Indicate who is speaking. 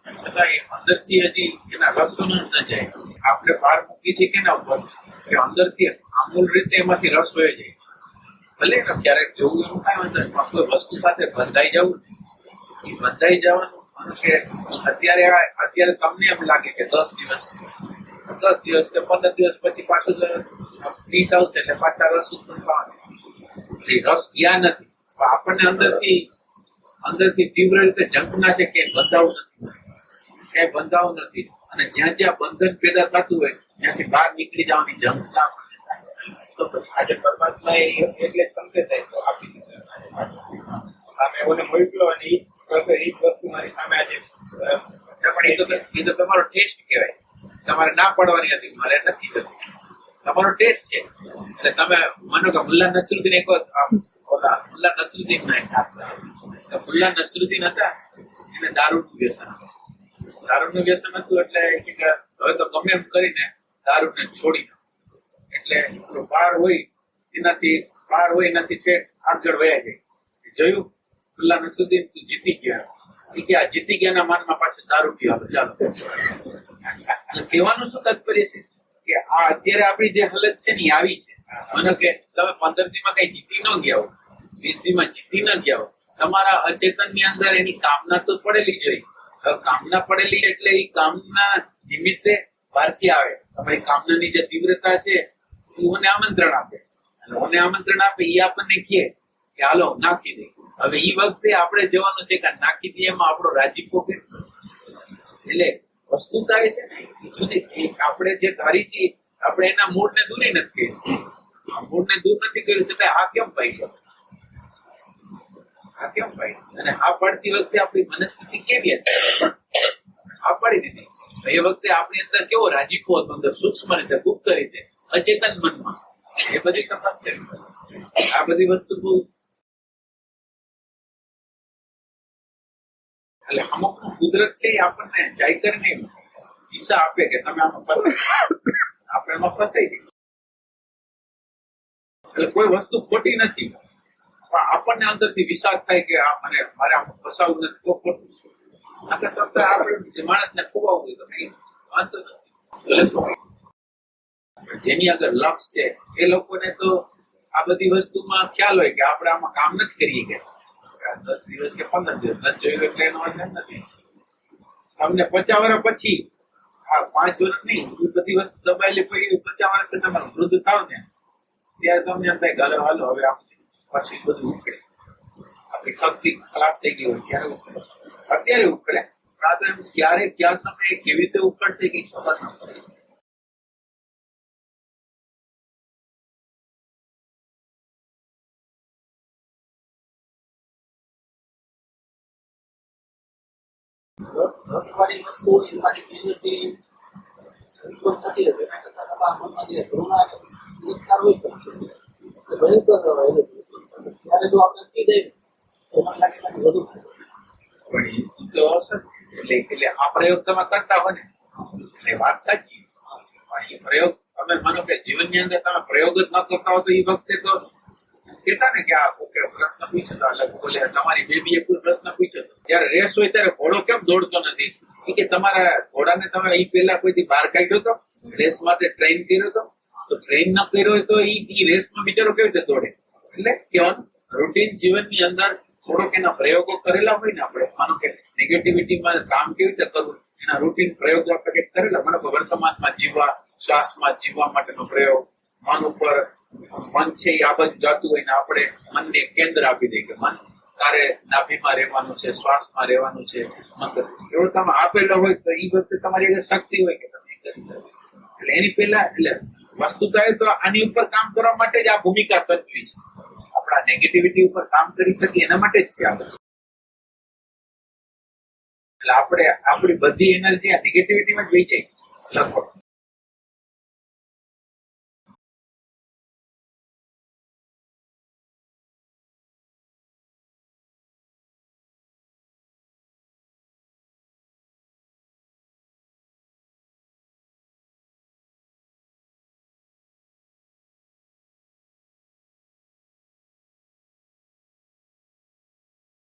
Speaker 1: છતાં એ અંદરથી હજી એના રસ ન જાય. આપણે બહાર મૂકી છે કે ના ઉપર કે અંદરથી આમૂલ રીતે એમાંથી રસ વહી જાય. ભલે ને ક્યારેક જોવું એવું થાય અંદર કોઈ વસ્તુ સાથે બંધાઈ જવું, એ બંધાઈ જવાનું છે. અત્યારે તમને એમ લાગે કે 10 દિવસ કે 15 દિવસ પછી પાછું પીસ આવશે એટલે પાછા રસ ઉત્પન્ન થવાનું. રસ ગયા નથી. આપણને અંદરથી તીવ્ર રીતે ઝંખના છે કે બંધાવું નથી. અને જ્યાં જ્યાં બંધન પેદા થતું હોય ત્યાંથી બહાર નીકળી જવાની ઝંખના.
Speaker 2: તો પછી આજે પરમાત્મા એટલે સંકેત થાય તો આપી સામે ઓને મોકલો અને એ વસ્તુ મારી સામે આજે
Speaker 1: પણ એ તો તમારો ટેસ્ટ કહેવાય. તમારે ના પડવાની હતી, મારે નથી જતું. તમારો ટેસ્ટ છે. એટલે તમે માનો કે મુલ્લા નસરુદ્દીન મુલ્લા નસરુદ્દીન હતા, એને દારૂનું વ્યસન હતું. એટલે હવે તો ગમે એમ કરીને દારૂને છોડી નાખો. એટલે બહાર હોય એનાથી આગળ વયા જાય. જોયું મુલ્લા નસરુદ્દીન તું જીતી ગયા. એ કે આ જીતી ગયાના માનમાં પાછળ દારૂ પીવા ચાલો. એટલે કહેવાનું શું તાત્પર્ય છે કે આ અત્યારે આપણી જે હાલત છે ને એ આવી છે. માનો કે તમે 15 દીમાં કઈ જીતી ન ગયા હો, 20 દીમાં જીતી ન ગયા હો, તમારા અચેતન ની અંદર એની કામના તો પડેલી જ હોય. હવે કામના પડેલી એટલે એ કામના નિમિત્તે બહારથી આવે. તમારી કામનાની જે તીવ્રતા છે ઓને આમંત્રણ આપે. અને ઓને આમંત્રણ આપે એ આપણને કહે કે હાલો નાખી દે. હવે એ વખતે આપણે જવાનું છે કે નાખી દઈએ એમાં આપણો રાજીપો કેટલો. એટલે વસ્તુતા એ છે ને આપણે જે ધારી છીએ આપણે એના મૂળને દૂર નથી કર્યું. મૂળને દૂર નથી કર્યું છતાં આ કેમ પાઈ અને આ પડતી વખતે આપણી મનસ્થિતિ કેવી હતી? આ પડી દીધી. એ વખતે આપણી અંદર કેવો રાજીપો હતો, અંદર સૂક્ષ્મ રીતે, ગુપ્ત રીતે, અચેતન મનમાં. એ બધી તપાસ કરી. આ બધી વસ્તુ બહુ એટલે અમુક કુદરત છે એ આપણને જાય કરીને દિશા આપે કે તમે આમાં ફસાઈ. આપણે એમાં ફસાઈ ગઈ. એટલે કોઈ વસ્તુ ખોટી નથી, પણ આપણને અંદરથી વિષાદ થાય કે આ મારે આમાં ફસાવું નથી તો ખોટું છે. આપણે માણસને ખોવાવું હોય તો કઈ વાંધો નથી. જેની આગળ લક્ષ છે એ લોકોને તો આ બધી વસ્તુમાં ખ્યાલ હોય કે આપણે આમાં કામ નથી કરીએ કે 10 દિવસ કે 15 દિવસ નથી જોયું એટલે એનો અર્થ નથી. તમને 50 વર્ષ પછી આ 5 વર્ષ નહીં એ બધી વસ્તુ દબાયેલી પડી 50 વર્ષે તમે વૃદ્ધ થાવ ને ત્યારે તમને એમ થાય ગાલો હાલો હવે પછી બધું ઉખડે. આપણી શક્તિ ખલાસ થઈ ગઈ હોય ત્યારે ઉખડે. અત્યારે ઉખડે પણ આ તો એમ ક્યારે ક્યાં સમયે કેવી રીતે ઉખડશે કઈ ખબર ન પડે.
Speaker 3: રસવાળી વસ્તુ એમાંથી એનર્જી ઉત્પન્ન થતી હશે. એના કરતાં તમારા મનમાં જે ઘૃણા અને તિરસ્કાર હોય તો ભયંકર એનર્જી ત્યારે જો આપણે પી દઈએ તો મને લાગે વધુ
Speaker 1: પણ એ તો અસર એટલે આ પ્રયોગ તમે કરતા હોય ને એટલે વાત સાચી. પણ એ પ્રયોગ તમે માનો કે જીવનની અંદર તમે પ્રયોગ જ ન કરતા હો તો એ વખતે તો કેતા ને કે આ પ્રશ્ન પૂછ્યો તો અલગ બોલે તમારી બેબીએ કોઈ પ્રશ્ન પૂછ્યો તો જ્યારે રેસ હોય ત્યારે ઘોડો કેમ દોડતો નથી? કે તમારા ઘોડાને તમે એ પેલા કોઈથી બહાર કાઢ્યો હતો, રેસ માટે ટ્રેન કર્યો હતો? તો ટ્રેન ન કર્યો હોય તો એ રેસમાં બિચારો કેવી રીતે દોડે? એટલે કહેવાનું રૂટીન જીવનની અંદર થોડોક એના પ્રયોગો કરેલા હોય ને આપણે માનો કે નેગેટિવિટીમાં કામ કેવી રીતે કરવું એના રૂટીન પ્રયોગો આપણે કંઈક કરેલા. મને વર્તમાનમાં જીવવા, શ્વાસમાં જીવવા માટેનો પ્રયોગ, મન ઉપર મન છે એ આ બાજુ જતું હોય ને આપણે મનને કેન્દ્ર આપી દઈએ કે મન તારે નાભીમાં રહેવાનું છે, શ્વાસમાં રહેવાનું છે. મંત્ર એવો તમે આપેલો હોય તો એ વખતે તમારી આગળ શક્તિ હોય કે તમે કરી શકો. એટલે એની પહેલા એટલે વસ્તુતા તો આની ઉપર કામ કરવા માટે જ આ ભૂમિકા સર્જવી છે. આપણા નેગેટિવિટી ઉપર કામ કરી શકીએ એના માટે જ છે આ બધું. એટલે આપણે આપણી બધી એનર્જી આ નેગેટિવિટીમાં જ વહી જાય છે લગભગ.